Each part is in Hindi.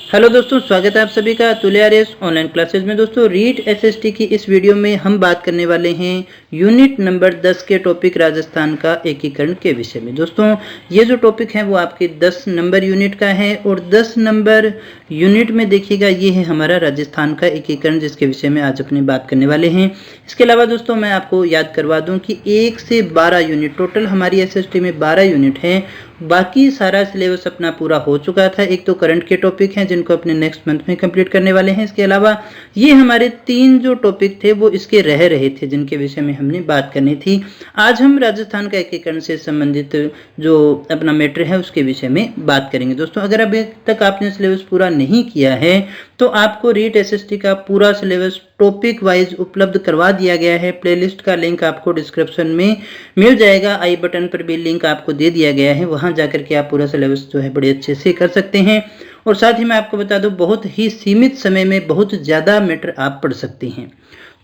हेलो दोस्तों, स्वागत है आप सभी का तुले आरएस ऑनलाइन क्लासेज में। दोस्तों, रीट एसएसटी की इस वीडियो में हम बात करने वाले हैं यूनिट नंबर 10 के टॉपिक राजस्थान का एकीकरण के विषय में। दोस्तों, ये जो टॉपिक है वो आपके 10 नंबर यूनिट का है और 10 नंबर यूनिट में देखिएगा ये है हमारा राजस्थान का एकीकरण, जिसके विषय में आज अपनी बात करने वाले हैं। इसके अलावा दोस्तों मैं आपको याद करवा दूं कि 1 से 12 यूनिट टोटल हमारी एसएसटी में 12 यूनिट है। बाकी सारा सिलेबस अपना पूरा हो चुका था। एक तो करंट के टॉपिक हैं जिनको अपने नेक्स्ट मंथ में कंप्लीट करने वाले हैं। इसके अलावा ये हमारे 3 जो टॉपिक थे वो इसके रह रहे थे, जिनके विषय में हमने बात करनी थी। आज हम राजस्थान का एकीकरण से संबंधित जो अपना मैटर है उसके विषय में बात करेंगे। दोस्तों, अगर अभी तक आपने सिलेबस पूरा नहीं किया है तो आपको रीट एसएसटी का पूरा सिलेबस टॉपिक वाइज उपलब्ध करवा दिया गया है। प्लेलिस्ट का लिंक आपको डिस्क्रिप्शन में मिल जाएगा, आई बटन पर भी लिंक आपको दे दिया गया है। वहां जाकर के आप पूरा सिलेबस जो है बड़े अच्छे से कर सकते हैं। और साथ ही मैं आपको बता दूं, बहुत ही सीमित समय में बहुत ज़्यादा मैटर आप पढ़ सकते हैं।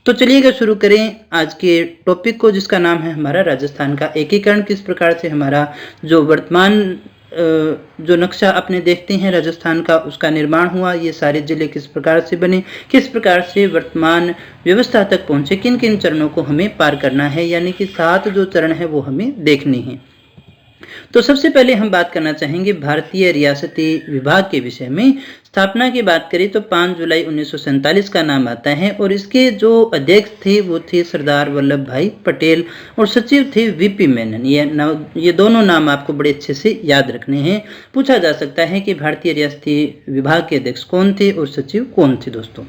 तो चलिएगा शुरू करें आज के टॉपिक को, जिसका नाम है हमारा राजस्थान का एकीकरण। किस प्रकार से हमारा जो वर्तमान जो नक्शा अपने देखते हैं राजस्थान का, उसका निर्माण हुआ, ये सारे जिले किस प्रकार से बने, किस प्रकार से वर्तमान व्यवस्था तक पहुंचे, किन किन चरणों को हमें पार करना है, यानी कि 7 जो चरण है वो हमें देखने हैं। तो सबसे पहले हम बात करना चाहेंगे भारतीय रियासती विभाग के विषय में। स्थापना की बात करें तो 5 जुलाई 1947 का नाम आता है और इसके जो अध्यक्ष थे वो थे सरदार वल्लभ भाई पटेल और सचिव थे वीपी मेनन। ये दोनों नाम आपको बड़े अच्छे से याद रखने हैं। पूछा जा सकता है कि भारतीय रियासती विभाग के अध्यक्ष कौन थे और सचिव कौन थे। दोस्तों,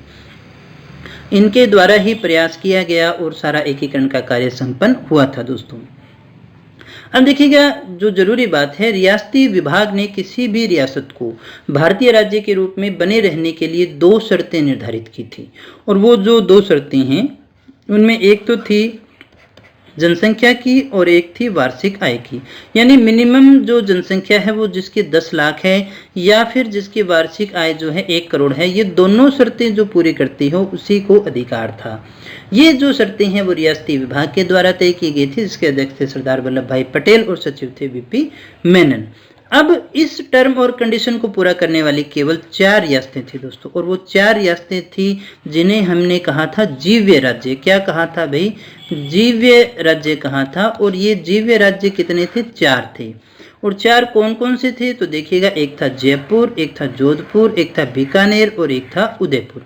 इनके द्वारा ही प्रयास किया गया और सारा एकीकरण का कार्य संपन्न हुआ था। दोस्तों, अब देखिएगा, जो जरूरी बात है, रियासती विभाग ने किसी भी रियासत को भारतीय राज्य के रूप में बने रहने के लिए 2 शर्तें निर्धारित की थी। और वो जो 2 शर्तें हैं उनमें एक तो थी जनसंख्या की और एक थी वार्षिक आय की। यानी मिनिमम जो जनसंख्या है वो जिसकी 10 लाख है या फिर जिसकी वार्षिक आय जो है 1 करोड़ है, ये दोनों शर्तें जो पूरी करती हो उसी को अधिकार था। ये जो शर्तें हैं वो रियासती विभाग के द्वारा तय की गई थी, जिसके अध्यक्ष थे सरदार वल्लभ भाई पटेल और सचिव थे वीपी मेनन। अब इस टर्म और कंडीशन को पूरा करने वाली केवल 4 रियासतें थी दोस्तों, और वो 4 रियासतें थी जिन्हें हमने कहा था जीव्य राज्य। क्या कहा था भाई? जीव्य राज्य कहा था। और ये जीव्य राज्य कितने थे? 4 थे। और 4 कौन कौन से थे तो देखिएगा, एक था जयपुर, एक था जोधपुर, एक था बीकानेर और एक था उदयपुर।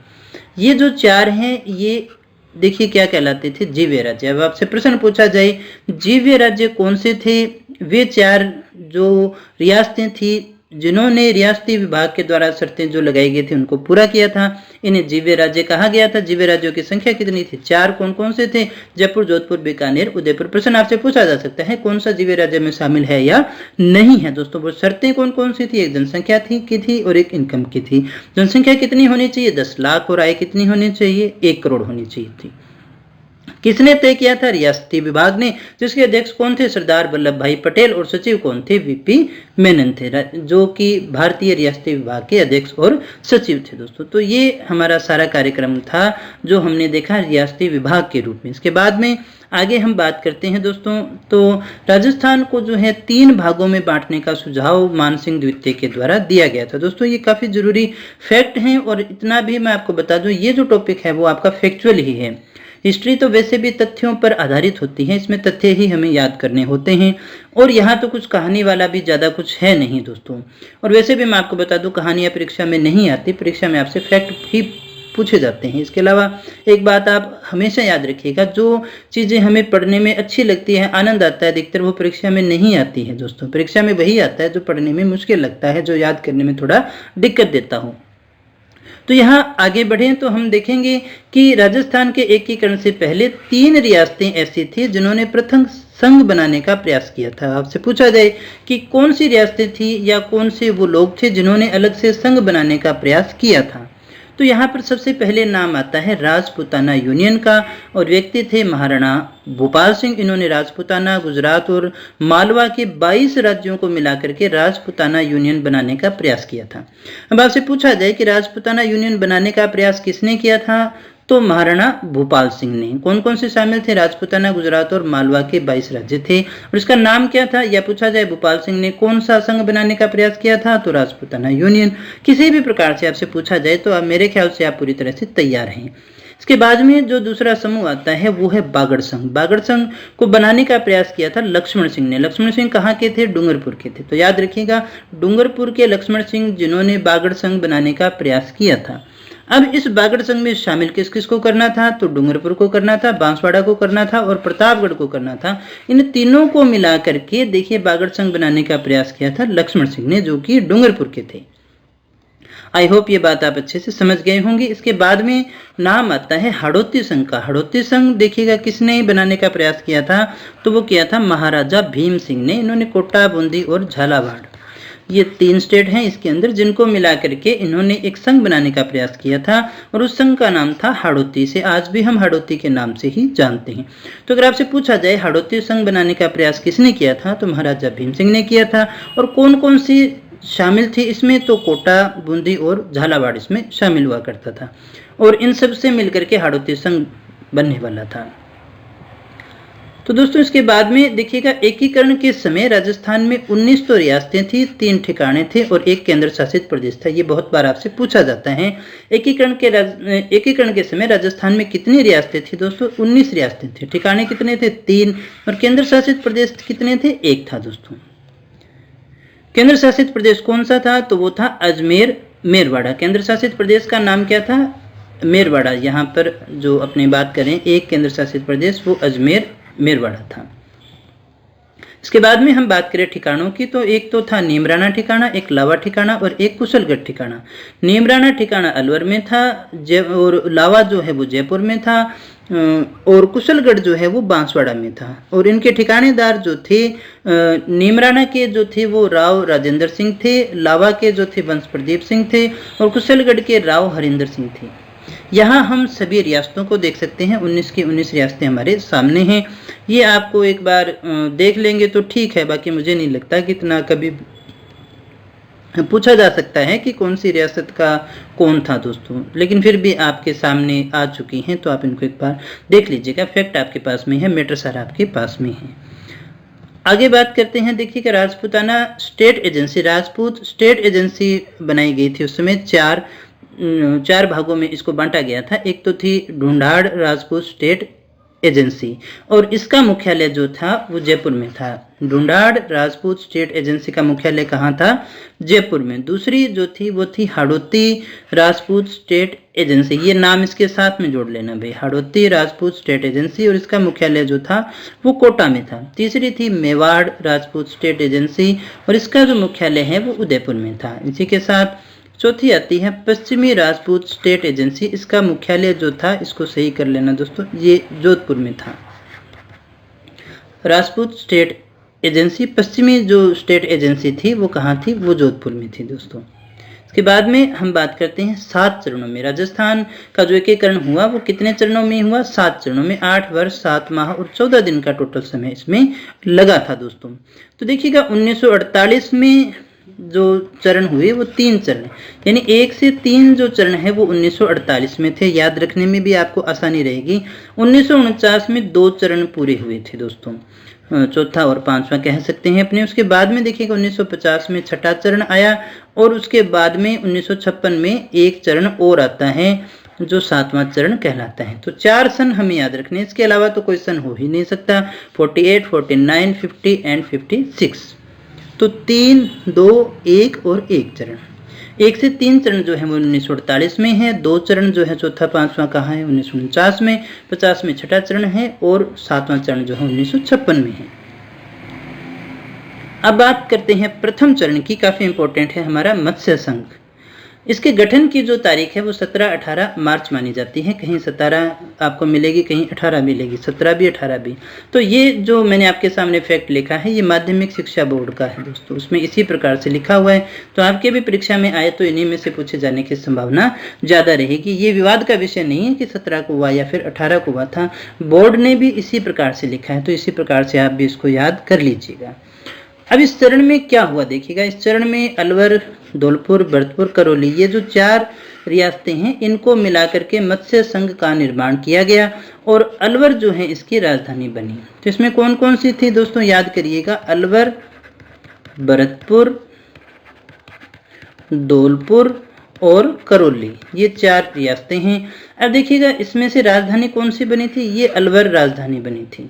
ये जो 4 हैं ये देखिए क्या कहलाते थे? जीव्य राज्य। अब आपसे प्रश्न पूछा जाए जीव्य राज्य कौन से थे? वे 4 जो रियासतें थी जिन्होंने रियासती विभाग के द्वारा शर्तें जो लगाई गई थी उनको पूरा किया था, इन्हें जीव्य राज्य कहा गया था। जीव्य राज्यों की संख्या कितनी थी? 4। कौन कौन से थे? जयपुर, जोधपुर, बीकानेर, उदयपुर। प्रश्न आपसे पूछा जा सकता है कौन सा जीव्य राज्य में शामिल है या नहीं है। दोस्तों, वो शर्तें कौन कौन सी थी? एक जनसंख्या की थी और एक इनकम की थी। जनसंख्या कितनी होनी चाहिए? 10 लाख। और आय कितनी होनी चाहिए? 1 करोड़ होनी चाहिए थी। किसने तय किया था? रियासती विभाग ने, जिसके अध्यक्ष कौन थे? सरदार वल्लभ भाई पटेल और सचिव कौन थे? वीपी मेनन थे, जो कि भारतीय रियासती विभाग के अध्यक्ष और सचिव थे। दोस्तों, तो ये हमारा सारा कार्यक्रम था जो हमने देखा रियासती विभाग के रूप में। इसके बाद में आगे हम बात करते हैं दोस्तों, तो राजस्थान को जो है 3 भागों में बांटने का सुझाव मानसिंह द्वितीय के द्वारा दिया गया था। दोस्तों, ये काफी जरूरी फैक्ट है और इतना भी मैं आपको बता दूं, ये जो टॉपिक है वो आपका फैक्चुअल ही है। हिस्ट्री तो वैसे भी तथ्यों पर आधारित होती है, इसमें तथ्य ही हमें याद करने होते हैं और यहाँ तो कुछ कहानी वाला भी ज़्यादा कुछ है नहीं दोस्तों। और वैसे भी मैं आपको बता दूं, कहानियाँ परीक्षा में नहीं आती, परीक्षा में आपसे फैक्ट ही पूछे जाते हैं। इसके अलावा एक बात आप हमेशा याद रखिएगा, जो चीज़ें हमें पढ़ने में अच्छी लगती है, आनंद आता है, अधिकतर वो परीक्षा में नहीं आती है दोस्तों। परीक्षा में वही आता है जो पढ़ने में मुश्किल लगता है, जो याद करने में थोड़ा दिक्कत देता हो। तो यहाँ आगे बढ़ें तो हम देखेंगे कि राजस्थान के एकीकरण से पहले 3 रियासतें ऐसी थी जिन्होंने प्रथम संघ बनाने का प्रयास किया था। आपसे पूछा जाए कि कौन सी रियासतें थी या कौन से वो लोग थे जिन्होंने अलग से संघ बनाने का प्रयास किया था, तो यहाँ पर सबसे पहले नाम आता है राजपुताना यूनियन का और व्यक्ति थे महाराणा भोपाल सिंह। इन्होंने राजपुताना, गुजरात और मालवा के 22 राज्यों को मिलाकर के राजपुताना यूनियन बनाने का प्रयास किया था। अब आपसे पूछा जाए कि राजपुताना यूनियन बनाने का प्रयास किसने किया था, तो महाराणा भूपाल सिंह ने। कौन कौन से शामिल थे? राजपूताना, गुजरात और मालवा के 22 राज्य थे। और इसका नाम क्या था या पूछा जाए भूपाल सिंह ने कौन सा संघ बनाने का प्रयास किया था? तो राजपूताना यूनियन। किसी भी प्रकार से आपसे पूछा जाए तो मेरे ख्याल से आप पूरी तरह से तैयार हैं। इसके बाद में जो दूसरा समूह आता है वो है बागड़ संघ। बागड़ संघ को बनाने का प्रयास किया था लक्ष्मण सिंह ने। लक्ष्मण सिंह कहाँ के थे? डूंगरपुर के थे। तो याद रखिएगा, डूंगरपुर के लक्ष्मण सिंह जिन्होंने बागड़ संघ बनाने का प्रयास किया था। अब इस बागड़ संघ में शामिल किस किस को करना था? तो डूंगरपुर को करना था, बांसवाड़ा को करना था और प्रतापगढ़ को करना था। इन तीनों को मिला करके देखिए बागड़ संघ बनाने का प्रयास किया था लक्ष्मण सिंह ने, जो कि डूंगरपुर के थे। आई होप ये बात आप अच्छे से समझ गए होंगे। इसके बाद में नाम आता है हाड़ौती संघ का। हाड़ौती संघ देखिएगा किसने बनाने का प्रयास किया था? तो वो किया था महाराजा भीम सिंह ने। इन्होंने कोटा, बूंदी और झालावाड़, ये 3 स्टेट हैं इसके अंदर, जिनको मिला करके इन्होंने एक संघ बनाने का प्रयास किया था और उस संघ का नाम था हाड़ौती। से आज भी हम हाड़ौती के नाम से ही जानते हैं। तो अगर आपसे पूछा जाए हाड़ौती संघ बनाने का प्रयास किसने किया था? तो महाराजा भीम सिंह ने किया था। और कौन कौन सी शामिल थी इसमें? तो कोटा, बूंदी और झालावाड़ इसमें शामिल हुआ करता था और इन सब से मिलकर के हाड़ौती संघ बनने वाला था। तो दोस्तों इसके बाद में देखिएगा एकीकरण के समय राजस्थान में 19 तो रियासतें थी, 3 ठिकाने थे और 1 केंद्र शासित प्रदेश था। ये बहुत बार आपसे पूछा जाता है। एकीकरण के समय राजस्थान में कितनी रियासतें थी दोस्तों? 19 रियासतें थी। ठिकाने कितने थे? 3। और केंद्र शासित प्रदेश कितने थे? 1 था दोस्तों। केंद्र शासित प्रदेश कौन सा था? तो वो था अजमेर मेरवाड़ा। केंद्र शासित प्रदेश का नाम क्या था? मेरवाड़ा। यहाँ पर जो अपनी बात करें एक केंद्र शासित प्रदेश, वो अजमेर मेरवाड़ा था। इसके बाद में हम बात करें ठिकानों की, तो एक तो था नीमराना ठिकाना, एक लावा ठिकाना और एक कुशलगढ़ ठिकाना। नीमराना ठिकाना अलवर में था और लावा जो है वो जयपुर में था और कुशलगढ़ जो है वो बांसवाड़ा में था। और इनके ठिकानेदार जो थे नीमराना के जो थे वो राव राजेंद्र सिंह थे, लावा के जो थे वंश प्रदीप सिंह थे और कुशलगढ़ के राव हरिंदर सिंह थे। यहाँ हम सभी रियासतों को देख सकते हैं। 19 की 19 रियासतें हमारे सामने हैं। ये आपको एक बार देख लेंगे तो ठीक है, बाकी मुझे नहीं लगता कि इतना कभी पूछा जा सकता है कि कौन सी रियासत का कौन था दोस्तों, लेकिन फिर भी आपके सामने आ चुकी हैं तो आप इनको एक बार देख लीजिएगा। फैक्ट आपके पास में है, मैटर सारा आपके पास में है। आगे बात करते हैं। देखिए Rajputana state agency, Rajput state agency बनाई गई थी। उस समय चार भागों में इसको बांटा गया था। एक तो थी ढूंढाड़ राजपूत स्टेट एजेंसी और इसका मुख्यालय जो था वो जयपुर में था। ढूंढाड़ राजपूत स्टेट एजेंसी का मुख्यालय कहाँ था? जयपुर में। दूसरी जो थी वो थी हाड़ौती राजपूत स्टेट एजेंसी। ये नाम इसके साथ में जोड़ लेना भाई, हाड़ौती राजपूत स्टेट एजेंसी, और इसका मुख्यालय जो था वो कोटा में था। तीसरी थी मेवाड़ राजपूत स्टेट एजेंसी और इसका जो मुख्यालय है वो उदयपुर में था। इसी के साथ चौथी आती है पश्चिमी राजपूत स्टेट एजेंसी। इसका मुख्यालय जो था, इसको सही कर लेना दोस्तों, ये जोधपुर में था। राजपूत स्टेट एजेंसी, पश्चिमी जो स्टेट एजेंसी थी वो कहाँ थी? वो जोधपुर में थी दोस्तों। इसके बाद में हम बात करते हैं 7 चरणों में। राजस्थान का जो एकीकरण हुआ वो कितने चरणों में हुआ? 7 चरणों में। 8 वर्ष 7 माह और 14 दिन का टोटल समय इसमें लगा था दोस्तों। तो देखिएगा 1948 में जो चरण हुए वो 3 चरण, यानी 1 से 3 जो चरण है वो 1948 में थे। याद रखने में भी आपको आसानी रहेगी। 1949 में 2 चरण पूरे हुए थे दोस्तों, चौथा और 5वां कह सकते हैं अपने। उसके बाद में देखिएगा 1950 में 6ठा चरण आया और उसके बाद में 1956 में 1 चरण और आता है जो 7वां चरण कहलाता है। तो 4 सन हमें याद रखने, इसके अलावा तो कोई सन हो ही नहीं सकता। 48, 49, 50 एंड 56। तो 3, 2, 1 और 1 चरण। 1 से 3 चरण जो है वो 1948 में है। 2 चरण जो है चौथा 5वां कहाँ है? 1949 में। 50 में 6ठा चरण है और 7वां चरण जो है 1956 में है। अब बात करते हैं प्रथम चरण की। काफी इंपॉर्टेंट है हमारा मत्स्य संघ। इसके गठन की जो तारीख है वो 17-18 मार्च मानी जाती है। कहीं 17 आपको मिलेगी, कहीं 18 मिलेगी, 17 भी 18 भी। तो ये जो मैंने आपके सामने फैक्ट लिखा है ये माध्यमिक शिक्षा बोर्ड का है दोस्तों, उसमें इसी प्रकार से लिखा हुआ है। तो आपके भी परीक्षा में आए तो इन्हीं में से पूछे जाने की संभावना ज़्यादा रहेगी। ये विवाद का विषय नहीं है कि 17 को हुआ या फिर 18 को हुआ था, बोर्ड ने भी इसी प्रकार से लिखा है। तो इसी प्रकार से आप भी इसको याद कर लीजिएगा। अब इस चरण में क्या हुआ देखिएगा, इस चरण में अलवर, धौलपुर, भरतपुर, करौली, ये जो 4 रियासतें हैं इनको मिलाकर के मत्स्य संघ का निर्माण किया गया और अलवर जो है इसकी राजधानी बनी। तो इसमें कौन कौन सी थी दोस्तों, याद करिएगा, अलवर, भरतपुर, धौलपुर और करौली, ये 4 रियासतें हैं। अब देखिएगा इसमें से राजधानी कौन सी बनी थी, ये अलवर राजधानी बनी थी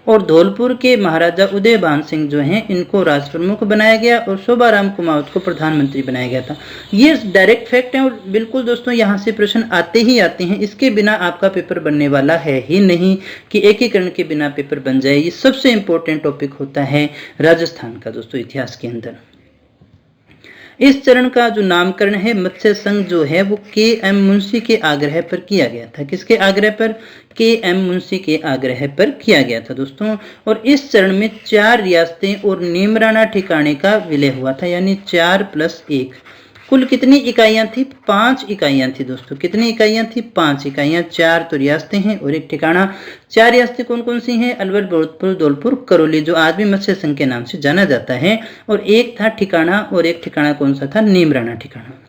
और धौलपुर के महाराजा उदयभान सिंह जो हैं इनको राज प्रमुख बनाया गया और शोभाराम कुमावत को प्रधानमंत्री बनाया गया था। ये डायरेक्ट फैक्ट है और बिल्कुल दोस्तों यहाँ से प्रश्न आते ही आते हैं, इसके बिना आपका पेपर बनने वाला है ही नहीं कि एकीकरण के बिना पेपर बन जाए। ये सबसे इंपॉर्टेंट टॉपिक होता है राजस्थान का दोस्तों इतिहास के अंदर। इस चरण का जो नामकरण है मत्स्य संघ जो है वो के.एम. मुंशी के आग्रह पर किया गया था। किसके आग्रह पर, के.एम. मुंशी के आग्रह पर किया गया था दोस्तों। और इस चरण में 4 रियासतें और नीमराना ठिकाने का विलय हुआ था, यानी 4 + 1। कुल कितनी इकाइयां थी, 5 इकाइयां थी दोस्तों। कितनी इकाइयां थी, 5 इकाइयां। 4 तो रियासतें हैं और 1 ठिकाना। 4 रियासतें कौन कौन सी हैं, अलवर, भरतपुर, धौलपुर, करौली, जो आज भी मत्स्य संघ के नाम से जाना जाता है। और 1 था ठिकाना, और 1 ठिकाना कौन सा था, नीमराना ठिकाना।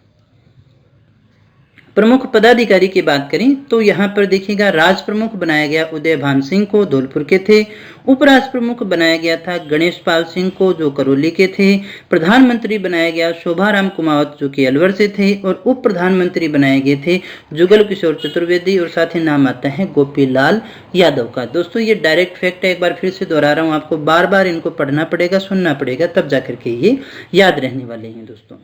प्रमुख पदाधिकारी की बात करें तो यहाँ पर देखिएगा राज प्रमुख बनाया गया उदयभान सिंह को, धौलपुर के थे। उपराज प्रमुख बनाया गया था गणेश पाल सिंह को, जो करौली के थे। प्रधानमंत्री बनाया गया शोभाराम कुमावत, जो कि अलवर से थे। और उप प्रधानमंत्री बनाए गए थे जुगल किशोर चतुर्वेदी, और साथ ही नाम आता है गोपीलाल यादव का। दोस्तों ये डायरेक्ट फैक्ट है, एक बार फिर से दोहरा रहा हूँ, आपको बार बार इनको पढ़ना पड़ेगा, सुनना पड़ेगा, तब जाकर के ये याद रहने वाले हैं दोस्तों।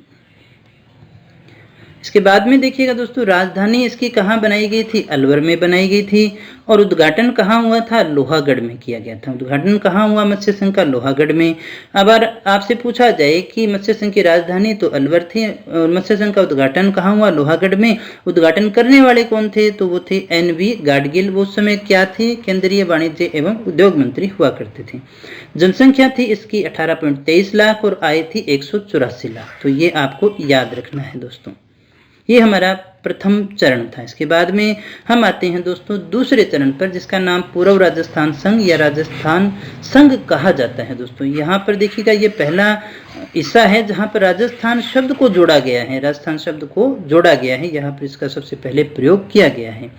इसके बाद में देखिएगा दोस्तों, राजधानी इसकी कहाँ बनाई गई थी, अलवर में बनाई गई थी। और उद्घाटन कहाँ हुआ था, लोहागढ़ में किया गया था। उद्घाटन कहाँ हुआ मत्स्य संघ का, लोहागढ़ में। अब अगर आपसे पूछा जाए कि मत्स्य संघ की राजधानी तो अलवर थी और मत्स्य संघ का उद्घाटन कहाँ हुआ, लोहागढ़ में। उद्घाटन करने वाले कौन थे, तो वो थे NV गाडगिल। वो उस समय क्या थे, केंद्रीय वाणिज्य एवं उद्योग मंत्री हुआ करते थे। जनसंख्या थी इसकी 18.23 लाख और आय थी 184 लाख। तो ये आपको याद रखना है दोस्तों। ये हमारा प्रथम चरण था। इसके बाद में हम आते हैं दोस्तों दूसरे चरण पर, जिसका नाम पूर्व राजस्थान संघ या राजस्थान संघ कहा जाता है दोस्तों। यहाँ पर देखिएगा ये पहला हिस्सा है जहाँ पर राजस्थान शब्द को जोड़ा गया है, राजस्थान शब्द को जोड़ा गया है, यहाँ पर इसका सबसे पहले प्रयोग किया गया है।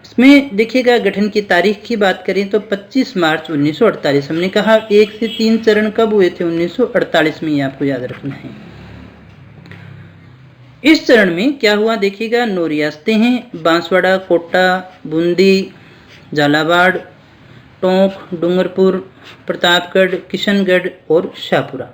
इसमें देखिएगा गठन की तारीख की बात करें तो 25 मार्च 1948। हमने कहा 1 से 3 चरण कब हुए थे, 1948 में, ये आपको याद रखना है। इस चरण में क्या हुआ देखिएगा, 9 रियासतें हैं, बांसवाड़ा, कोटा, बूंदी, झालावाड़, टोंक, डूंगरपुर, प्रतापगढ़, किशनगढ़ और शाहपुरा।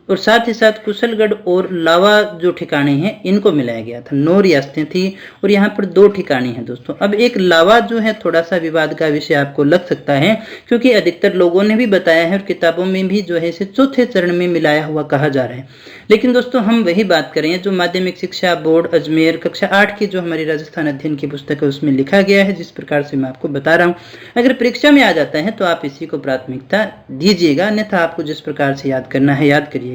और साथ ही साथ कुशलगढ़ और लावा जो ठिकाने हैं इनको मिलाया गया था। 9 रियासतें थी और यहाँ पर 2 ठिकाने हैं दोस्तों। अब एक लावा जो है थोड़ा सा विवाद का विषय आपको लग सकता है, क्योंकि अधिकतर लोगों ने भी बताया है और किताबों में भी जो है इसे चौथे चरण में मिलाया हुआ कहा जा रहा है। लेकिन दोस्तों हम वही बात करें जो माध्यमिक शिक्षा बोर्ड अजमेर कक्षा 8 की जो हमारी राजस्थान अध्ययन की पुस्तक है उसमें लिखा गया है, जिस प्रकार से मैं आपको बता रहा हूँ। अगर परीक्षा में आ जाता है तो आप इसी को प्राथमिकता दीजिएगा, अन्यथा आपको जिस प्रकार से याद करना है याद करिएगा।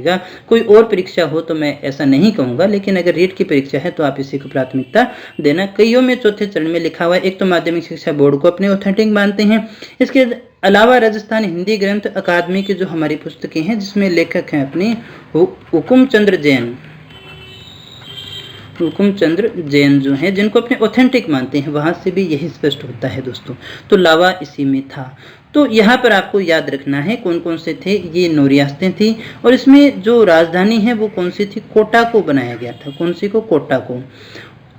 कोई और परीक्षा हो तो मैं ऐसा नहीं कहूंगा, लेकिन अगर रीट की परीक्षा है तो आप इसी को प्राथमिकता देना। कईयों में चौथे चरण में लिखा हुआ है। एक तो माध्यमिक शिक्षा बोर्ड को अपने ऑथेंटिक मानते हैं, इसके अलावा राजस्थान हिंदी ग्रंथ अकादमी की जो हमारी पुस्तकें हैं जिसमें लेखक हैं अपने हुकुमचंद्र जैन, हुकुमचंद्र जैन जो हैं जिनको अपने ऑथेंटिक मानते हैं, वहां से भी यही स्पष्ट होता है दोस्तों। तो लावा इसी में था। तो यहाँ पर आपको याद रखना है कौन कौन से थे, ये 9 रियासतें थी और इसमें जो राजधानी है वो कौन सी थी, कोटा को बनाया गया था। कौन सी को, कोटा को।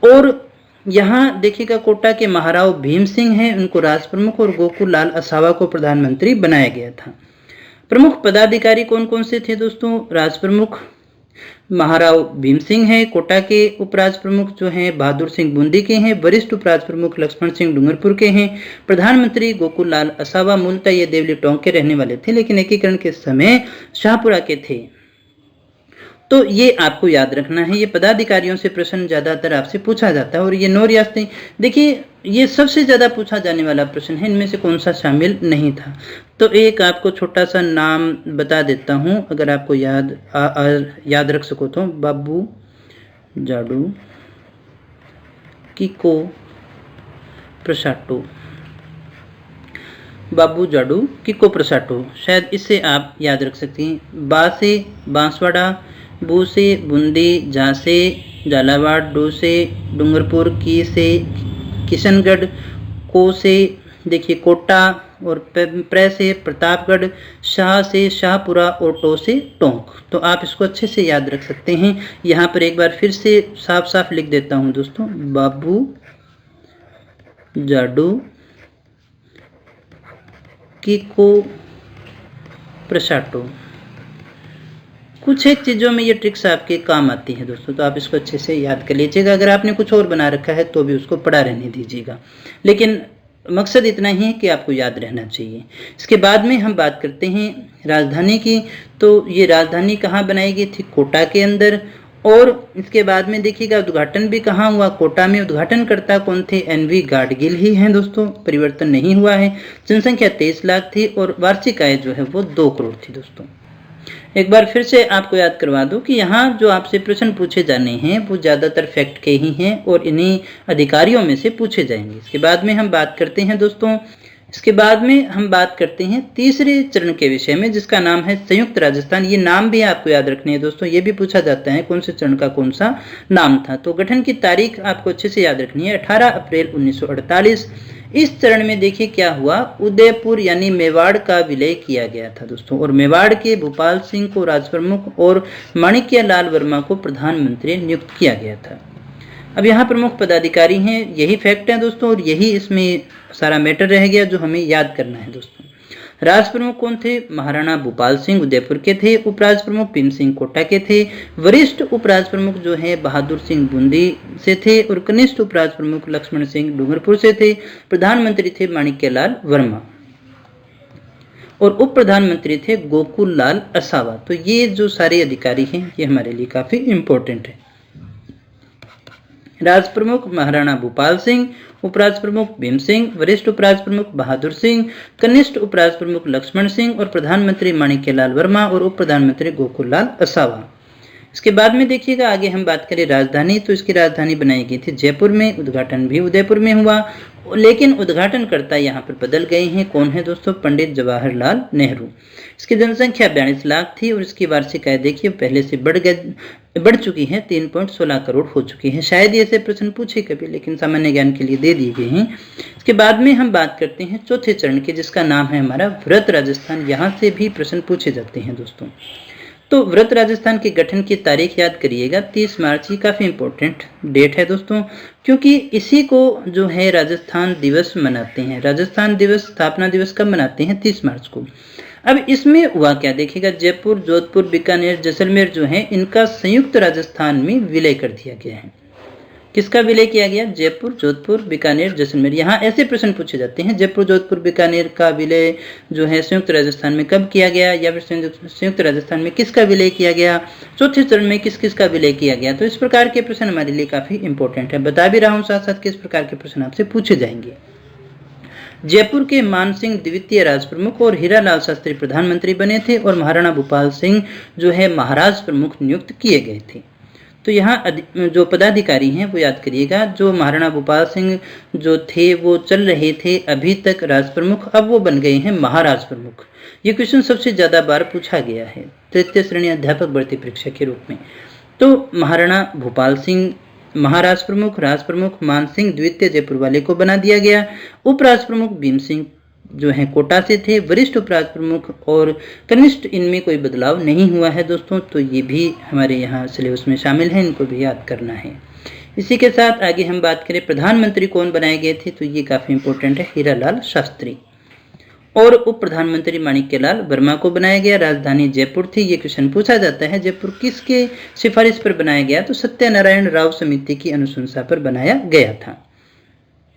और यहाँ देखिएगा कोटा के महाराव भीम सिंह हैं, उनको राज प्रमुख, और गोकुल लाल असावा को प्रधानमंत्री बनाया गया था। प्रमुख पदाधिकारी कौन कौन से थे दोस्तों, राज प्रमुख महाराव भीम सिंह है कोटा के, उपराज प्रमुख जो हैं बहादुर सिंह बूंदी के हैं, वरिष्ठ उपराज प्रमुख लक्ष्मण सिंह डूंगरपुर के हैं, प्रधानमंत्री गोकुल लाल असावा, मूलतः ये देवली टोंक के रहने वाले थे लेकिन एकीकरण के समय शाहपुरा के थे। तो ये आपको याद रखना है। ये पदाधिकारियों से प्रश्न ज्यादातर आपसे पूछा जाता है। और ये 9 रियासतें देखिए, ये सबसे ज्यादा पूछा जाने वाला प्रश्न है, इनमें से कौन सा शामिल नहीं था। तो एक आपको छोटा सा नाम बता देता हूं, अगर आपको याद रख सको तो, बाबू जाडू किको प्रसाटो। बाबू जाडू किको प्रसाटो, शायद इससे आप याद रख सकती हैं। बा से बांसवाड़ा, बू से बूंदी, जा से झालावाड़, डू से डूंगरपुर, की से किशनगढ़, को से देखिए कोटा और प्र से प्रतापगढ़, शाह से शाहपुरा और टो से टोंक। तो आप इसको अच्छे से याद रख सकते हैं। यहाँ पर एक बार फिर से साफ साफ लिख देता हूँ दोस्तों, बाबू जाडू किको प्रसाटो। कुछ एक चीज़ों में ये ट्रिक्स आपके काम आती है दोस्तों, तो आप इसको अच्छे से याद कर लीजिएगा। अगर आपने कुछ और बना रखा है तो भी उसको पढ़ा रहने दीजिएगा, लेकिन मकसद इतना ही है कि आपको याद रहना चाहिए। इसके बाद में हम बात करते हैं राजधानी की। तो ये राजधानी कहाँ बनाई गई थी? कोटा के अंदर। और इसके बाद में देखिएगा उद्घाटन भी कहाँ हुआ? कोटा में। उद्घाटनकर्ता कौन थे? NV गाडगिल ही हैं दोस्तों, परिवर्तन नहीं हुआ है। जनसंख्या 23 लाख थी और वार्षिक आय जो है वो 2 करोड़ थी दोस्तों। एक बार फिर से आपको याद करवा दूं कि यहाँ जो आपसे प्रश्न पूछे जाने हैं वो ज़्यादातर फैक्ट के ही हैं और इन्हीं अधिकारियों में से पूछे जाएंगे। इसके बाद में हम बात करते हैं दोस्तों, इसके बाद में हम बात करते हैं तीसरे चरण के विषय में, जिसका नाम है संयुक्त राजस्थान। ये नाम भी आपको याद रखने हैं दोस्तों, ये भी पूछा जाता है कौन से चरण का कौन सा नाम था। तो गठन की तारीख आपको अच्छे से याद रखनी है, 18 अप्रैल 1948। इस चरण में देखिए क्या हुआ, उदयपुर यानी मेवाड़ का विलय किया गया था दोस्तों, और मेवाड़ के भोपाल सिंह को राजप्रमुख और माणिक्य लाल वर्मा को प्रधानमंत्री नियुक्त किया गया था। अब यहाँ प्रमुख पदाधिकारी हैं, यही फैक्ट है दोस्तों, और यही इसमें सारा मैटर रह गया जो हमें याद करना है दोस्तों। राज प्रमुख कौन थे? महाराणा भोपाल सिंह उदयपुर के थे। उपराज प्रमुख भीम सिंह कोटा के थे। वरिष्ठ उपराज प्रमुख जो है बहादुर सिंह बूंदी से थे और कनिष्ठ उपराज प्रमुख लक्ष्मण सिंह डूंगरपुर से थे। प्रधानमंत्री थे माणिक्य लाल वर्मा और उप प्रधानमंत्री थे गोकुल लाल असावा। तो ये जो सारे अधिकारी हैं ये हमारे लिए काफी इंपॉर्टेंट है। राज प्रमुख महाराणा भोपाल सिंह, उपराज प्रमुख भीम सिंह, वरिष्ठ उपराज प्रमुख बहादुर सिंह, कनिष्ठ उपराज प्रमुख लक्ष्मण सिंह और प्रधानमंत्री माणिक्य लाल वर्मा और उप प्रधानमंत्री गोकुल लाल असावा। इसके बाद में देखिएगा आगे हम बात करें राजधानी, तो इसकी राजधानी बनाई गई थी जयपुर में। उद्घाटन भी उदयपुर में हुआ, लेकिन उद्घाटनकर्ता यहाँ पर बदल गए हैं। कौन है दोस्तों? पंडित जवाहरलाल नेहरू। इसकी जनसंख्या 42 लाख थी और इसकी वार्षिक आय देखिए पहले से बढ़ चुकी है, 3.16 करोड़ हो चुकी है। शायद ये ऐसे प्रश्न पूछे कभी, लेकिन सामान्य ज्ञान के लिए दे दिए गए हैं। इसके बाद में हम बात करते हैं चौथे चरण के, जिसका नाम है हमारा व्रत राजस्थान। यहाँ से भी प्रश्न पूछे जाते हैं दोस्तों। तो व्रत राजस्थान के गठन की तारीख याद करिएगा, 30 मार्च। ये काफ़ी इंपॉर्टेंट डेट है दोस्तों, क्योंकि इसी को जो है राजस्थान दिवस मनाते हैं। राजस्थान दिवस, स्थापना दिवस कब मनाते हैं? 30 मार्च को। अब इसमें हुआ क्या देखिएगा, जयपुर, जोधपुर, बीकानेर, जैसलमेर जो है इनका संयुक्त राजस्थान में विलय कर दिया गया है। किसका विलय किया गया? जयपुर, जोधपुर, बीकानेर, जैसलमेर। यहाँ ऐसे प्रश्न पूछे जाते हैं, जयपुर, जोधपुर, बीकानेर का विलय जो है संयुक्त राजस्थान में कब किया गया, या फिर संयुक्त राजस्थान में किसका विलय किया गया, चौथे चरण में किस किस का विलय किया गया। तो इस प्रकार के प्रश्न हमारे लिए काफी इंपॉर्टेंट है। बता भी रहा हूँ साथ साथ किस प्रकार के प्रश्न आपसे पूछे जाएंगे। जयपुर के मान सिंह द्वितीय राज प्रमुख और हीरा लाल शास्त्री प्रधानमंत्री बने थे और महाराणा भोपाल सिंह जो है महाराज प्रमुख नियुक्त किए गए थे। तो यहाँ जो पदाधिकारी हैं वो याद करिएगा, जो महाराणा भोपाल सिंह जो थे वो चल रहे थे अभी तक राज प्रमुख, अब वो बन गए हैं महाराज प्रमुख। ये क्वेश्चन सबसे ज्यादा बार पूछा गया है तृतीय श्रेणी अध्यापक भर्ती परीक्षा के रूप में। तो महाराणा भोपाल सिंह महाराज प्रमुख, राज प्रमुख मान सिंह द्वितीय जयपुर वाले को बना दिया गया। उपराज प्रमुख भीम सिंह जो है कोटा से थे। वरिष्ठ उपराज प्रमुख और कनिष्ठ, इनमें कोई बदलाव नहीं हुआ है दोस्तों। तो ये भी हमारे यहाँ सिलेबस में शामिल है, इनको भी याद करना है। इसी के साथ आगे हम बात करें प्रधानमंत्री कौन बनाए गए थे, तो ये काफी इंपॉर्टेंट है, हीरा लाल शास्त्री। और उप प्रधानमंत्री माणिक्य लाल वर्मा को बनाया गया। राजधानी जयपुर थी। ये क्वेश्चन पूछा जाता है, जयपुर किसके सिफारिश पर बनाया गया, तो सत्यनारायण राव समिति की अनुशंसा पर बनाया गया था।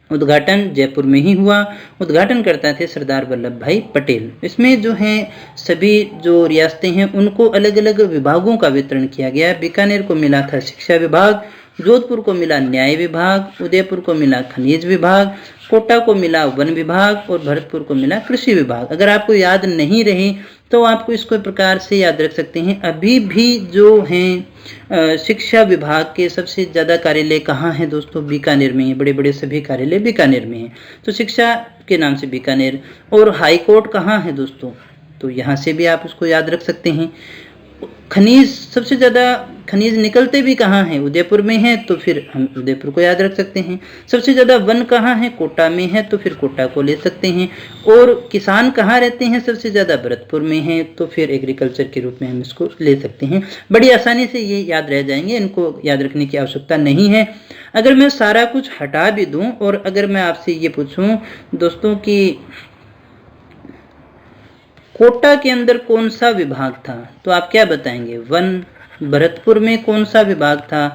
उद्घाटन जयपुर में ही हुआ। उद्घाटन करता थे सरदार वल्लभ भाई पटेल। इसमें जो है सभी जो रियासतें हैं उनको अलग अलग विभागों का वितरण किया गया। बीकानेर को मिला था शिक्षा विभाग, जोधपुर को मिला न्याय विभाग, उदयपुर को मिला खनिज विभाग, कोटा को मिला वन विभाग और भरतपुर को मिला कृषि विभाग। अगर आपको याद नहीं रहे तो आपको इसको प्रकार से याद रख सकते हैं। अभी भी जो हैं शिक्षा विभाग के सबसे ज़्यादा कार्यालय कहाँ हैं दोस्तों? बीकानेर में है। बड़े बड़े सभी कार्यालय बीकानेर में हैं, तो शिक्षा के नाम से बीकानेर। और हाई कोर्ट कहाँ है दोस्तों? तो यहाँ से भी आप उसको याद रख सकते हैं। खनिज, सबसे ज़्यादा खनिज निकलते भी कहाँ हैं? उदयपुर में है, तो फिर हम उदयपुर को याद रख सकते हैं। सबसे ज़्यादा वन कहाँ है? कोटा में है, तो फिर कोटा को ले सकते हैं। और किसान कहाँ रहते हैं? सबसे ज़्यादा भरतपुर में है, तो फिर एग्रीकल्चर के रूप में हम इसको ले सकते हैं। बड़ी आसानी से ये याद रह जाएंगे, इनको याद रखने की आवश्यकता नहीं है। अगर मैं सारा कुछ हटा भी दूँ और अगर मैं आपसे ये पूछूँ दोस्तों कि कोटा के अंदर कौन सा विभाग था, तो आप क्या बताएंगे? वन। भरतपुर में कौन सा विभाग था?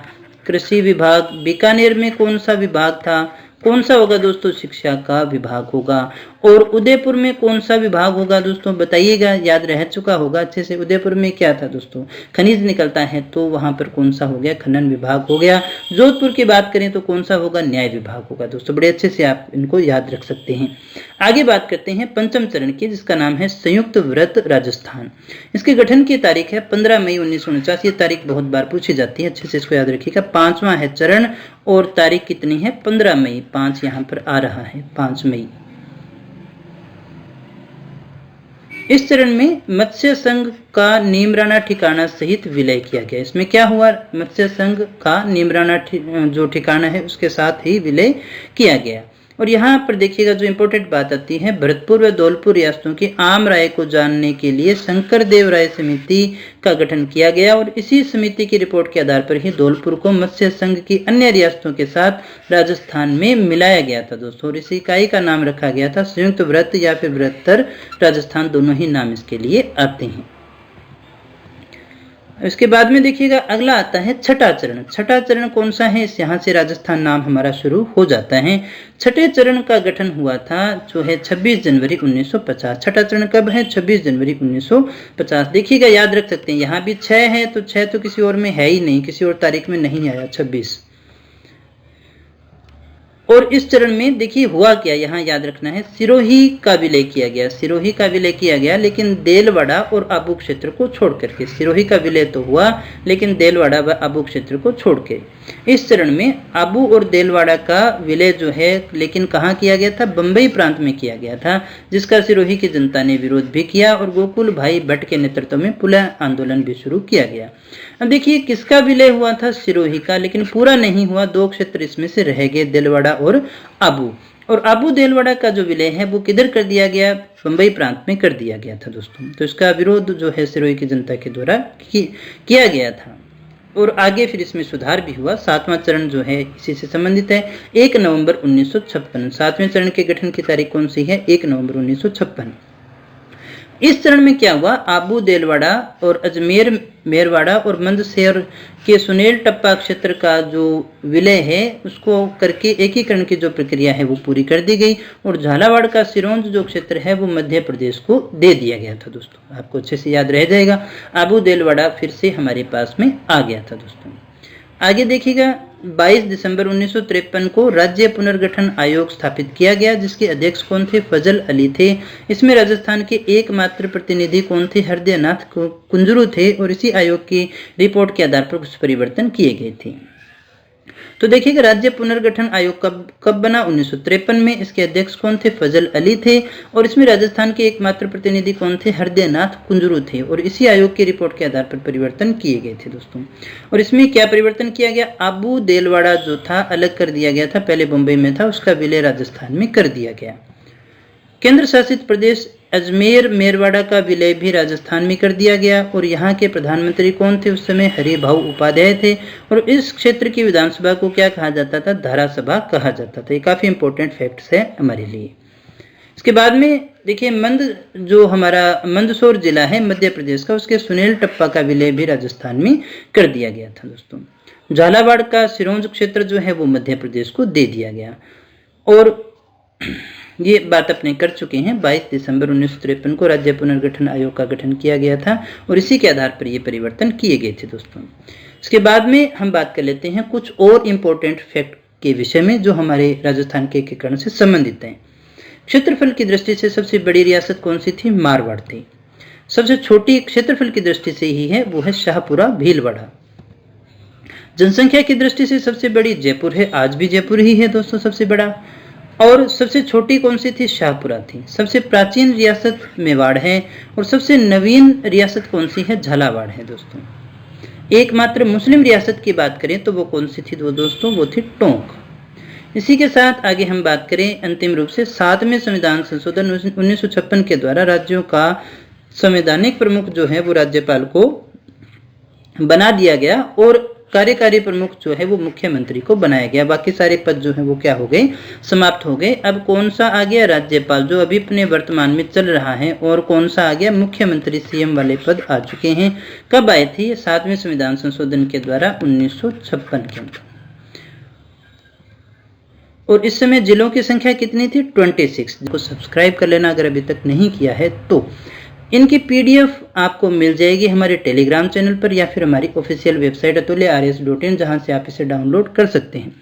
कृषि विभाग। बीकानेर में कौन सा विभाग था? कौन सा होगा दोस्तों? शिक्षा का विभाग होगा। और उदयपुर में कौन सा विभाग होगा दोस्तों? बताइएगा, याद रह चुका होगा अच्छे से। उदयपुर में क्या था दोस्तों? खनिज निकलता है, तो वहां पर कौन सा हो गया? खनन विभाग हो गया। जोधपुर की बात करें तो कौन सा होगा? न्याय विभाग होगा दोस्तों। बड़े अच्छे से आप इनको याद रख सकते हैं। आगे बात करते हैं पंचम चरण की, जिसका नाम है संयुक्त व्रत राजस्थान। इसके गठन की तारीख है 15 मई 1949। ये तारीख बहुत बार पूछी जाती है, अच्छे से इसको याद रखिएगा। 5वां है चरण और तारीख कितनी है? 15 मई। 5 यहाँ पर आ रहा है, 5 मई। इस चरण में मत्स्य संघ का नीमराना ठिकाना सहित विलय किया गया। इसमें क्या हुआ? मत्स्य संघ का नीमराना जो ठिकाना है उसके साथ ही विलय किया गया। और यहाँ पर देखिएगा जो इम्पोर्टेंट बात आती है, भरतपुर व धौलपुर रियासतों की आम राय को जानने के लिए शंकर देव राय समिति का गठन किया गया और इसी समिति की रिपोर्ट के आधार पर ही धौलपुर को मत्स्य संघ की अन्य रियासतों के साथ राजस्थान में मिलाया गया था दोस्तों। और इस इकाई का नाम रखा गया था संयुक्त व्रत या फिर व्रतर राजस्थान, दोनों ही नाम इसके लिए आते हैं। इसके बाद में देखिएगा अगला आता है छठा चरण। छठा चरण कौन सा है? यहाँ से राजस्थान नाम हमारा शुरू हो जाता है। छठे चरण का गठन हुआ था जो है 26 जनवरी 1950। छठा चरण कब है? 26 जनवरी 1950। देखिएगा, याद रख सकते हैं। यहाँ भी 6 है, तो 6 तो किसी और में है ही नहीं, किसी और तारीख में नहीं आया 26। और इस चरण में देखिए हुआ क्या, यहाँ याद रखना है, सिरोही का विलय किया गया। सिरोही का विलय किया गया, लेकिन देलवाड़ा और आबू क्षेत्र को छोड़ करके। सिरोही का विलय तो हुआ, लेकिन देलवाड़ा व आबू क्षेत्र को छोड़ के। इस चरण में आबू और देलवाड़ा का विलय जो है, लेकिन कहाँ किया गया था? बंबई प्रांत में किया गया था, जिसका सिरोही की जनता ने विरोध भी किया और गोकुल भाई भट्ट के नेतृत्व में पुनः आंदोलन भी शुरू किया गया। अब देखिए किसका विलय हुआ था? सिरोही का, लेकिन पूरा नहीं हुआ। 2 क्षेत्र इसमें से रह गए, देलवाड़ा और आबू। और आबू देलवाड़ा का जो विलय है वो किधर कर दिया गया? बंबई प्रांत में कर दिया गया था दोस्तों। तो इसका विरोध जो है सिरोही की जनता के द्वारा किया गया था। और आगे फिर इसमें सुधार भी हुआ। 7वां चरण जो है इसी से संबंधित है, 1 नवंबर 1956। 7वें चरण के गठन की तारीख कौन सी है? 1 नवंबर 1956। इस चरण में क्या हुआ? आबू देलवाड़ा और अजमेर मेरवाड़ा और मंदसौर के सुनेल टप्पा क्षेत्र का जो विलय है उसको करके एकीकरण की जो प्रक्रिया है वो पूरी कर दी गई। और झालावाड़ का सिरोंज जो क्षेत्र है वो मध्य प्रदेश को दे दिया गया था दोस्तों। आपको अच्छे से याद रह जाएगा। आबू देलवाड़ा फिर से हमारे पास में आ गया था दोस्तों। आगे देखिएगा 22 दिसंबर 1953 को राज्य पुनर्गठन आयोग स्थापित किया गया, जिसके अध्यक्ष कौन थे? फजल अली थे। इसमें राजस्थान के एकमात्र प्रतिनिधि कौन थे? हृदयनाथ कुंजरू थे। और इसी आयोग की रिपोर्ट के आधार पर कुछ परिवर्तन किए गए थे। तो देखिएगा राज्य पुनर्गठन आयोग कब बना? 1953 में। इसके अध्यक्ष कौन थे? फजल अली थे। और इसमें राजस्थान के एकमात्र प्रतिनिधि कौन थे? हृदयनाथ कुंजरू थे। और इसी आयोग की रिपोर्ट के आधार पर परिवर्तन किए गए थे दोस्तों। और इसमें क्या परिवर्तन किया गया? आबू देलवाड़ा जो था अलग कर दिया गया था, पहले बंबई में था, उसका विलय राजस्थान में कर दिया गया। केंद्र शासित प्रदेश अजमेर मेरवाड़ा का विलय भी राजस्थान में कर दिया गया। और यहाँ के प्रधानमंत्री कौन थे उस समय? हरिभाऊ उपाध्याय थे। और इस क्षेत्र की विधानसभा को क्या कहा जाता था? धारासभा कहा जाता था। ये काफी इंपॉर्टेंट फैक्ट्स है हमारे लिए। इसके बाद में देखिए जो हमारा मंदसौर जिला है मध्य प्रदेश का, उसके सुनेल टप्पा का विलय भी राजस्थान में कर दिया गया था दोस्तों। झालावाड़ का सिरोंज क्षेत्र जो है वो मध्य प्रदेश को दे दिया गया। और ये बात अपने कर चुके हैं। 22 दिसंबर 1953 को राज्य पुनर्गठन आयोग का गठन किया गया था और इसी के आधार पर ये परिवर्तन किए गए थे दोस्तों। इसके बाद में हम बात कर लेते हैं कुछ और इम्पोर्टेंट फैक्ट के विषय में जो हमारे राजस्थान के एकीकरण से संबंधित हैं। क्षेत्रफल की दृष्टि से सबसे बड़ी रियासत कौन सी थी? मारवाड़ थी। सबसे छोटी क्षेत्रफल की दृष्टि से ही है, वो है शाहपुरा भीलवाड़ा। जनसंख्या की दृष्टि से सबसे बड़ी जयपुर है, आज भी जयपुर ही है दोस्तों सबसे बड़ा। और सबसे छोटी कौन सी थी? शाहपुरा थी। सबसे प्राचीन रियासत मेवाड़ है और सबसे नवीन रियासत कौन सी है? झालावाड़ है दोस्तों। एकमात्र मुस्लिम रियासत की बात करें तो वो कौन सी थी दोस्तों? वो थी टोंक। इसी के साथ आगे हम बात करें अंतिम रूप से 7वें संविधान संशोधन 1956 के द्वारा राज्यों का संवैधानिक प्रमुख जो है वो राज्यपाल को बना दिया गया और कार्यकारी प्रमुख जो है वो मुख्यमंत्री को बनाया गया। बाकी सारे पद जो है वो क्या हो गए? समाप्त हो गए। अब कौन सा आ गया? राज्यपाल, जो अभी अपने वर्तमान में चल रहा है। और कौन सा आ गया? मुख्यमंत्री, सीएम वाले पद आ चुके हैं। कब आए थे? 7वें संविधान संशोधन के द्वारा 1956 के अंदर। और इस समय जिलों की संख्या कितनी थी? 26। को सब्सक्राइब कर लेना अगर अभी तक नहीं किया है तो। इनकी पीडीएफ आपको मिल जाएगी हमारे टेलीग्राम चैनल पर या फिर हमारी ऑफिशियल वेबसाइट atulyaryas.in, जहां से आप इसे डाउनलोड कर सकते हैं।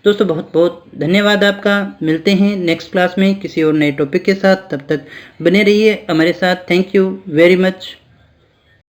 दोस्तों बहुत बहुत धन्यवाद आपका। मिलते हैं नेक्स्ट क्लास में किसी और नए टॉपिक के साथ। तब तक बने रहिए हमारे साथ। Thank you very much.